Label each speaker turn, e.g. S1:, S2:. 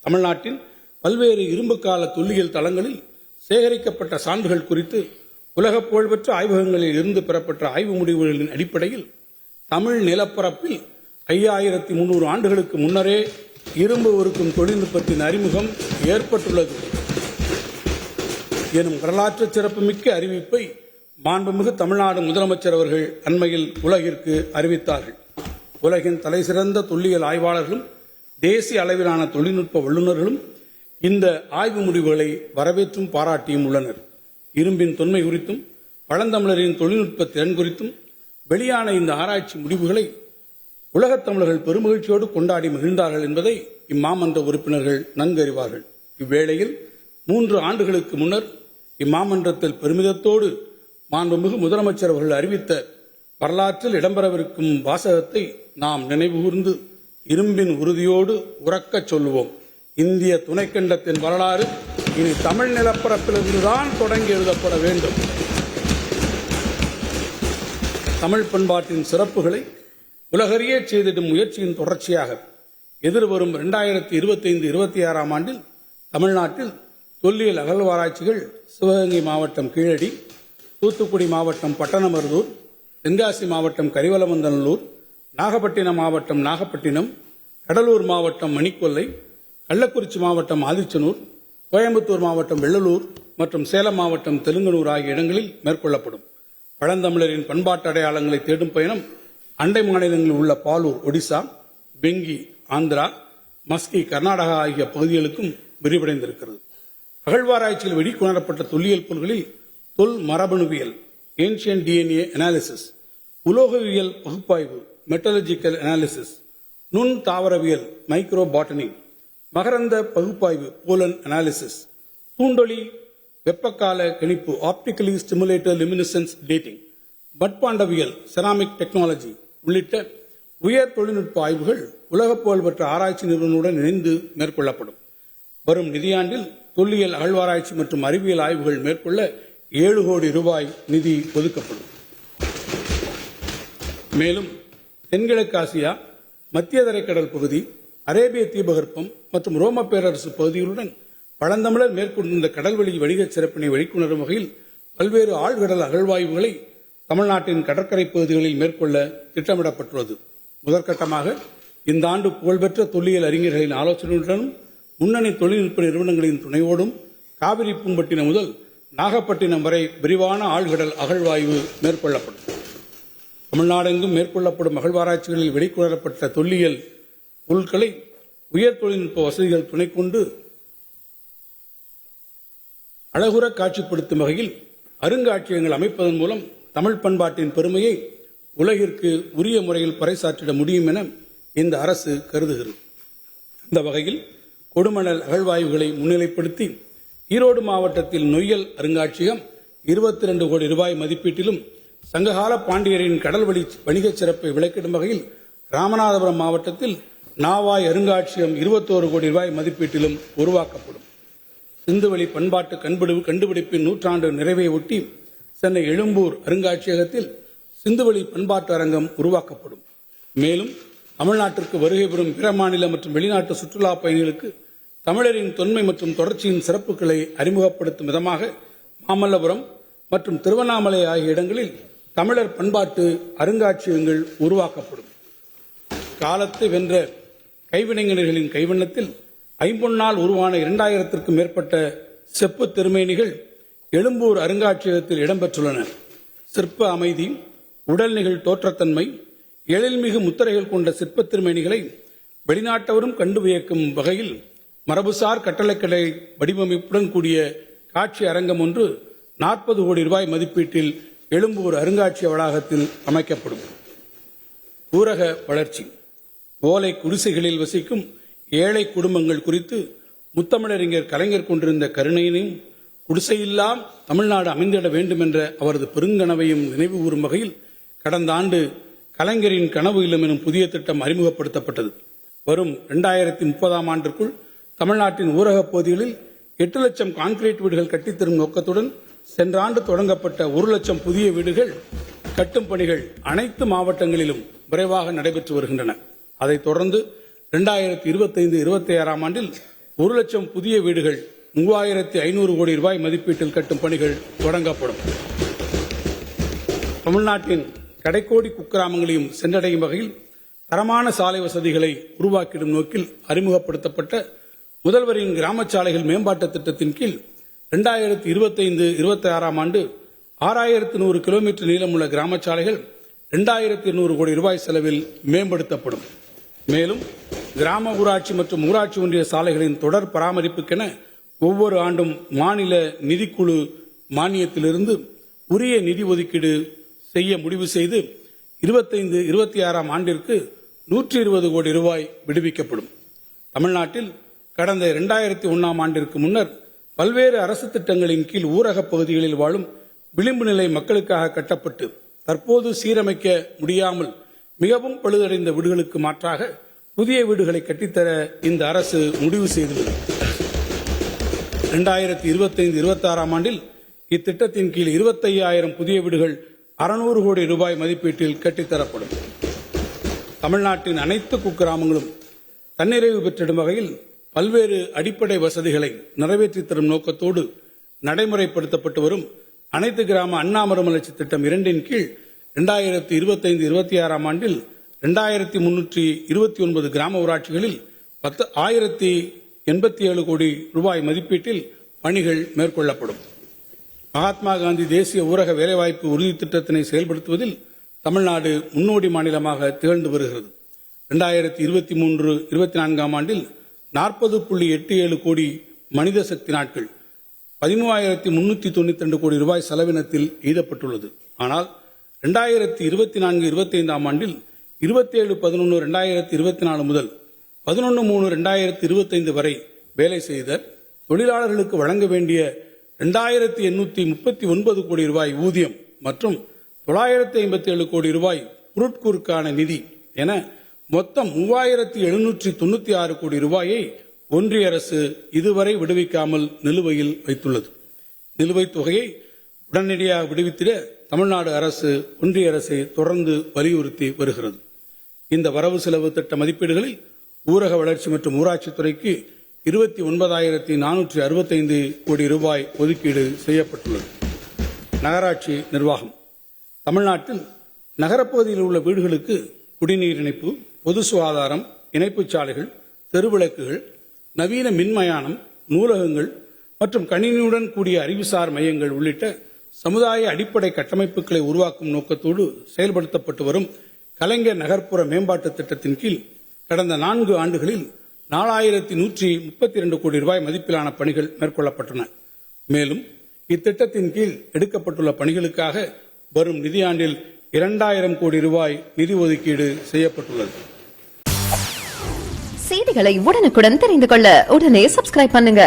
S1: தமிழ்நாட்டின் பல்வேறு இரும்புக்கால தொல்லியல் தளங்களில் சேகரிக்கப்பட்ட சான்றுகள் குறித்து உலக புகழ்பெற்ற ஆய்வகங்களில் இருந்து பெறப்பட்ட ஆய்வு முடிவுகளின் அடிப்படையில் தமிழ் நிலப்பரப்பில் 5300 ஆண்டுகளுக்கு முன்னரே இரும்பு உருக்கும் தொழில்நுட்பத்தின் அறிமுகம் ஏற்பட்டுள்ளது எனும் வரலாற்று சிறப்புமிக்க அறிவிப்பை மாண்புமிகு தமிழ்நாடு முதலமைச்சர் அவர்கள் அண்மையில் உலகிற்கு அறிவித்தார்கள். உலகின் தலைசிறந்த தொல்லியல் ஆய்வாளர்களும் தேசிய அளவிலான தொழில்நுட்ப வல்லுநர்களும் இந்த ஆய்வு முடிவுகளை வரவேற்றும் பாராட்டியும் உள்ளனர். இரும்பின் தொன்மை குறித்தும் பழந்தமிழரின் தொழில்நுட்ப திறன் குறித்தும் வெளியான இந்த ஆராய்ச்சி முடிவுகளை உலகத் தமிழர்கள் பெருமகிழ்ச்சியோடு கொண்டாடி மகிழ்ந்தார்கள் என்பதை இம்மாமன்ற உறுப்பினர்கள் நன்கறிவார்கள். இவ்வேளையில் 3 ஆண்டுகளுக்கு முன்னர் இம்மாமன்றத்தில் பெருமிதத்தோடு மாண்புமிகு முதலமைச்சர் அவர்கள் அறிவித்த வரலாற்றில் இடம்பெறவிருக்கும் வாசகத்தை நாம் நினைவுகூர்ந்து இரும்பின் உறுதியோடு உறக்கச் சொல்லுவோம். இந்திய துணைக்கண்டத்தின் வரலாறு இனி தமிழ் நிலப்பரப்பிலிருந்துதான் தொடங்கி எழுதப்பட வேண்டும். தமிழ் பண்பாட்டின் சிறப்புகளை உலகறிய செய்திடும் முயற்சியின் தொடர்ச்சியாக எதிர்வரும் 2025-26 ஆண்டில் தமிழ்நாட்டில் தொல்லியல் அகழ்வாராய்ச்சிகள் சிவகங்கை மாவட்டம் கீழடி, தூத்துக்குடி மாவட்டம் பட்டணமருதூர், தென்காசி மாவட்டம் கரிவலவந்தநல்லூர், நாகப்பட்டினம் மாவட்டம் நாகப்பட்டினம், கடலூர் மாவட்டம் மணிக்கொல்லை, கள்ளக்குறிச்சி மாவட்டம் ஆதிச்சனூர், கோயம்புத்தூர் மாவட்டம் வெள்ளலூர் மற்றும் சேலம் மாவட்டம் தெலுங்கனூர் ஆகிய இடங்களில் மேற்கொள்ளப்படும். பழந்தமிழரின் பண்பாட்டு அடையாளங்களை தேடும் பயணம் அண்டை மாநிலங்களில் உள்ள பாலூர் ஒடிசா, பெங்கி ஆந்திரா, மஸ்கி கர்நாடகா ஆகிய பகுதிகளுக்கும் விரிவடைந்திருக்கிறது. அகழ்வாராய்ச்சியில் வெளிக்கொணரப்பட்ட தொல்லியல் பொருட்களில் தொல் மரபணுவியல் ஏன்ஷியன் டிஎன்ஏ அனாலிசிஸ், உலோகவியல் பகுப்பாய்வு மெட்டலர்ஜிக்கல் அனாலிசிஸ், நுண் தாவரவியல் மைக்ரோ பாட்டனி, மகரந்த பகுப்பாய்வு போலன் அனாலிசிஸ், தூண்டொலி வெப்பக்கால கணிப்பு optically stimulator லுமினிசன்ஸ் dating, மட்பாண்டவியல் ceramic technology உள்ளிட்ட உயர் தொழில்நுட்ப ஆய்வுகள் உலக புகழ்பெற்ற ஆராய்ச்சி நிறுவனங்களுடன் இணைந்து மேற்கொள்ளப்படும். வரும் நிதியாண்டில் தொல்லியல் அகழ்வாராய்ச்சி மற்றும் அறிவியல் ஆய்வுகள் மேற்கொள்ள 7 கோடி ரூபாய் நிதி ஒதுக்கப்படும். மேலும் தென்கிழக்கு ஆசியா, மத்திய தரைக்கடல் பகுதி, அரேபிய தீபகற்பம் மற்றும் ரோம பேரரசு பகுதிகளுடன் பழந்தமிழர் மேற்கொண்டிருந்த கடல்வழி வணிக சிறப்பினை வெளிக்கொணரும் வகையில் பல்வேறு ஆழ்கடல் அகழ்வாய்வுகளை தமிழ்நாட்டின் கடற்கரை பகுதிகளில் மேற்கொள்ள திட்டமிடப்பட்டுள்ளது. முதற்கட்டமாக இந்த ஆண்டு புகழ்பெற்ற தொல்லியல் அறிஞர்களின் ஆலோசனையுடனும் முன்னணி தொழில்நுட்ப நிறுவனங்களின் துணையோடும் காவிரி பூம்பட்டினம் முதல் நாகப்பட்டினம் வரை விரிவான ஆழ்கடல் அகழ்வாய்வு மேற்கொள்ளப்படும். தமிழ்நாடெங்கும் மேற்கொள்ளப்படும் அகழ்வாராய்ச்சிகளில் வெளிக்கொணரப்பட்ட தொல்லியல் பொருட்களை உயர் தொழில்நுட்ப வசதிகள் துணை கொண்டு அழகுற காட்சிப்படுத்தும் வகையில் அருங்காட்சியகங்கள் அமைப்பதன் மூலம் தமிழ் பண்பாட்டின் பெருமையை உலகிற்கு உரிய முறையில் பறைசாற்றிட முடியும் என இந்த அரசு கருதுகிறது. இந்த வகையில் கொடுமணல் அகழ்வாய்வுகளை முன்னிலைப்படுத்தி ஈரோடு மாவட்டத்தில் நொய்யல் அருங்காட்சியகம் 22 கோடி ரூபாய் மதிப்பீட்டிலும், சங்ககால பாண்டியரின் கடல்வழி வணிக சிறப்பை விளக்கிடும் வகையில் ராமநாதபுரம் மாவட்டத்தில் நாவாய் அருங்காட்சியகம் 21 கோடி ரூபாய் மதிப்பீட்டிலும் உருவாக்கப்படும். சிந்துவெளி பண்பாட்டு கண்டுபிடிப்பின் 100ஆண்டு நிறைவை ஒட்டி சென்னை எழும்பூர் அருங்காட்சியகத்தில் சிந்துவெளி பண்பாட்டு அரங்கம் உருவாக்கப்படும். மேலும் தமிழ்நாட்டிற்கு வருகை பெறும் பிற மாநில மற்றும் வெளிநாட்டு சுற்றுலா பயணிகளுக்கு தமிழரின் தொன்மை மற்றும் தொடர்ச்சியின் சிறப்புகளை அறிமுகப்படுத்தும் விதமாக மாமல்லபுரம் மற்றும் திருவண்ணாமலை ஆகிய இடங்களில் தமிழர் பண்பாட்டு அருங்காட்சியகங்கள் உருவாக்கப்படும். காலத்தை வென்ற கைவினைஞர்களின் கைவண்ணத்தில் ஐம்பொன்னால் உருவான 2000க்கும் மேற்பட்ட செப்பு திருமேனிகள் எழும்பூர் அருங்காட்சியகத்தில் இடம்பெற்றுள்ளன. சிற்ப அமைதி, உடல்நிகழ் தோற்றத்தன்மை, எழில்மிகு முத்திரைகள் கொண்ட சிற்ப திருமேனிகளை வெளிநாட்டவரும் கண்டு வியக்கும் வகையில் மரபுசார் கட்டளைக்கலை வடிவமைப்புடன் கூடிய காட்சி அரங்கம் ஒன்று 40 கோடி ரூபாய் மதிப்பீட்டில் எழும்பூர் அருங்காட்சியக வளாகத்தில் அமைக்கப்படும். ஊரக வளர்ச்சி, ஓலை குடிசைகளில் வசிக்கும் ஏழை குடும்பங்கள் குறித்து முத்தமிழறிஞர் கலைஞர் கொண்டிருந்த கருணையினையும் குடிசையில்லா தமிழ்நாடு அமைந்திட வேண்டும் என்ற அவரது பெருங்கனவையும் நினைவு கூறும் வகையில் கடந்த ஆண்டு கலைஞரின் கனவு இல்லம் எனும் புதிய திட்டம் அறிமுகப்படுத்தப்பட்டது. வரும் 2030ஆம் ஆண்டிற்குள் தமிழ்நாட்டின் ஊரகப் பகுதிகளில் 8 லட்சம் கான்கிரீட் வீடுகள் கட்டித்தரும் நோக்கத்துடன் சென்ற ஆண்டு தொடங்கப்பட்ட 1 லட்சம் புதிய வீடுகள் கட்டும் பணிகள் அனைத்து மாவட்டங்களிலும் விரைவாக நடைபெற்று வருகின்றன. அதைத் தொடர்ந்து 2025-26ஆம் ஆண்டில் 1,00,000 புதிய வீடுகள் 3,500 கோடி ரூபாய் மதிப்பீட்டில் கட்டும் பணிகள் தொடங்கப்படும். தமிழ்நாட்டின் கடைக்கோடி குக்கிராமங்களையும் சென்றடையும் வகையில் தரமான சாலை வசதிகளை உருவாக்கிடும் நோக்கில் அறிமுகப்படுத்தப்பட்ட முதல்வரின் கிராம சாலைகள் மேம்பாட்டு திட்டத்தின் கீழ் 2025-26 ஆண்டு 6,100 கிலோமீட்டர் நீளமுள்ள கிராம சாலைகள் 2,200 கோடி ரூபாய் செலவில் மேம்படுத்தப்படும். மேலும் கிராம ஊராட்சி மற்றும் ஊராட்சி ஒன்றிய சாலைகளின் தொடர் பராமரிப்புக்கென ஒவ்வொரு ஆண்டும் மாநில நிதிக்குழு மானியத்திலிருந்து உரிய நிதி ஒதுக்கீடு செய்ய முடிவு செய்து 25-26 ஆண்டிற்கு 120 கோடி ரூபாய் விடுவிக்கப்படும். தமிழ்நாட்டில் கடந்த 2001 ஆண்டிற்கு முன்னர் பல்வேறு அரசு திட்டங்களின் கீழ் ஊரகப் பகுதிகளில் வாழும் விளிம்பு நிலை மக்களுக்காக கட்டப்பட்டு தற்போது சீரமைக்க முடியாமல் மிகவும் பழுதடைந்த வீடுகளுக்கு மாற்றாக புதிய வீடுகளை கட்டித்தர இந்த அரசு முடிவு செய்துள்ளது. 2025-26 ஆண்டில் இத்திட்டத்தின் கீழ் 25,000 புதிய வீடுகள் 600 கோடி ரூபாய் மதிப்பீட்டில் கட்டித்தரப்படும். தமிழ்நாட்டின் அனைத்து குக்கிராமங்களும் தன்னிறைவு பெற்றிடும் வகையில் பல்வேறு அடிப்படை வசதிகளை நிறைவேற்றித் தரும் நோக்கத்தோடு நடைமுறைப்படுத்தப்பட்டு வரும் அனைத்து கிராம அண்ணா மறுமலர்ச்சி திட்டம் 2 கீழ் 2025-26 ஆண்டில் 2,329 கிராம ஊராட்சிகளில் 1,087 கோடி ரூபாய் மதிப்பீட்டில் பணிகள் மேற்கொள்ளப்படும். மகாத்மா காந்தி தேசிய ஊரக வேலைவாய்ப்பு உறுதி திட்டத்தினை செயல்படுத்துவதில் தமிழ்நாடு முன்னோடி மாநிலமாக திகழ்ந்து வருகிறது. 2023-24 ஆண்டில் 40.87 கோடி மனித சக்தி நாட்கள் 13,392 கோடி ரூபாய் செலவினத்தில் எய்தப்பட்டுள்ளது. ஆனால் 2024-25 ஆண்டில் 27/11/2024 முதல் 11/3/2025 வரை வேலை செய்த தொழிலாளர்களுக்கு வழங்க வேண்டிய 2,839 கோடி ரூபாய் ஊதியம் மற்றும் 957 கோடி ரூபாய் பொருட்கூறுக்கான நிதி என மொத்தம் 3,796 கோடி ரூபாயை ஒன்றிய அரசு இதுவரை விடுவிக்காமல் நிலுவையில் வைத்துள்ளது. நிலுவைத் தொகையை உடனடியாக விடுவித்திட தமிழ்நாடு அரசு ஒன்றிய அரசை தொடர்ந்து வலியுறுத்தி வருகிறது. இந்த வரவு செலவு திட்ட மதிப்பீடுகளில் ஊரக வளர்ச்சி மற்றும் ஊராட்சித்துறைக்கு 29,465 கோடி ரூபாய் ஒதுக்கீடு செய்யப்பட்டுள்ளது. நகராட்சி நிர்வாகம் தமிழ்நாட்டில் நகரப்பகுதியில் உள்ள வீடுகளுக்கு குடிநீர் இணைப்பு, பொது சுகாதாரம், இணைப்புச் சாலைகள், தெருவிளக்குகள், நவீன மின்மயானம், நூலகங்கள் மற்றும் கணினியுடன் கூடிய அறிவுசார் மையங்கள் உள்ளிட்ட சமுதாய அடிப்படை கட்டமைப்புகளை உருவாக்கும் நோக்கத்தோடு செயல்படுத்தப்பட்டு வரும் கலைஞர் நகர்ப்புற மேம்பாட்டு திட்டத்தின் கீழ் கடந்த 4 ஆண்டுகளில் 4,132 கோடி ரூபாய் மதிப்பிலான பணிகள் மேற்கொள்ளப்பட்டன. மேலும் இத்திட்டத்தின் கீழ் எடுக்கப்பட்டுள்ள பணிகளுக்காக வரும் நிதியாண்டில் 2,000 கோடி ரூபாய் நிதி ஒதுக்கீடு செய்யப்பட்டுள்ளது.
S2: செய்திகளை உடனுக்குடன் தெரிந்து கொள்ள உடனே சப்ஸ்கிரைப் பண்ணுங்க.